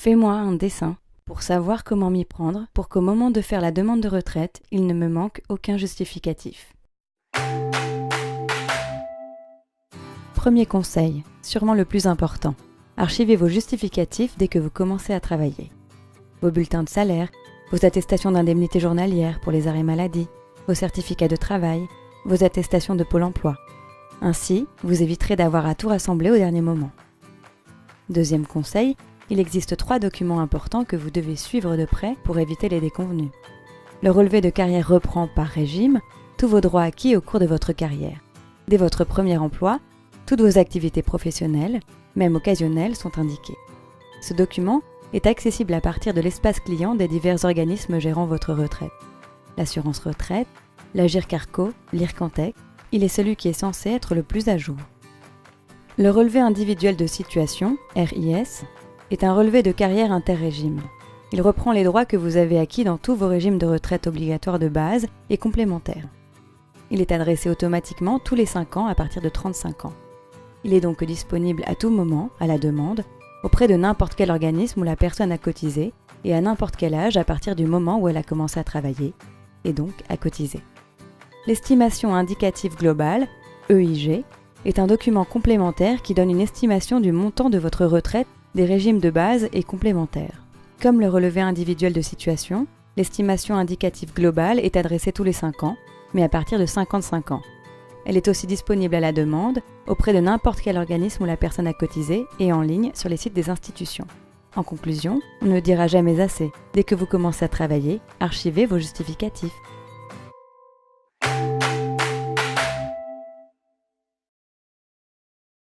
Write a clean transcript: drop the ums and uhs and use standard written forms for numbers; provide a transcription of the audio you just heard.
Fais-moi un dessin pour savoir comment m'y prendre pour qu'au moment de faire la demande de retraite, il ne me manque aucun justificatif. Premier conseil, sûrement le plus important. Archivez vos justificatifs dès que vous commencez à travailler. Vos bulletins de salaire, vos attestations d'indemnité journalière pour les arrêts maladie, vos certificats de travail, vos attestations de Pôle emploi. Ainsi, vous éviterez d'avoir à tout rassembler au dernier moment. Deuxième conseil, il existe 3 documents importants que vous devez suivre de près pour éviter les déconvenues. Le relevé de carrière reprend par régime tous vos droits acquis au cours de votre carrière. Dès votre premier emploi, toutes vos activités professionnelles, même occasionnelles, sont indiquées. Ce document est accessible à partir de l'espace client des divers organismes gérant votre retraite. L'assurance retraite, l'Agirc Arrco, l'Ircantec, il est celui qui est censé être le plus à jour. Le relevé individuel de situation, RIS, est un relevé de carrière interrégime. Il reprend les droits que vous avez acquis dans tous vos régimes de retraite obligatoires de base et complémentaires. Il est adressé automatiquement tous les 5 ans à partir de 35 ans. Il est donc disponible à tout moment, à la demande, auprès de n'importe quel organisme où la personne a cotisé et à n'importe quel âge à partir du moment où elle a commencé à travailler, et donc à cotiser. L'estimation indicative globale, EIG, est un document complémentaire qui donne une estimation du montant de votre retraite des régimes de base et complémentaires. Comme le relevé individuel de situation, l'estimation indicative globale est adressée tous les 5 ans, mais à partir de 55 ans. Elle est aussi disponible à la demande auprès de n'importe quel organisme où la personne a cotisé et en ligne sur les sites des institutions. En conclusion, on ne dira jamais assez, dès que vous commencez à travailler, archivez vos justificatifs.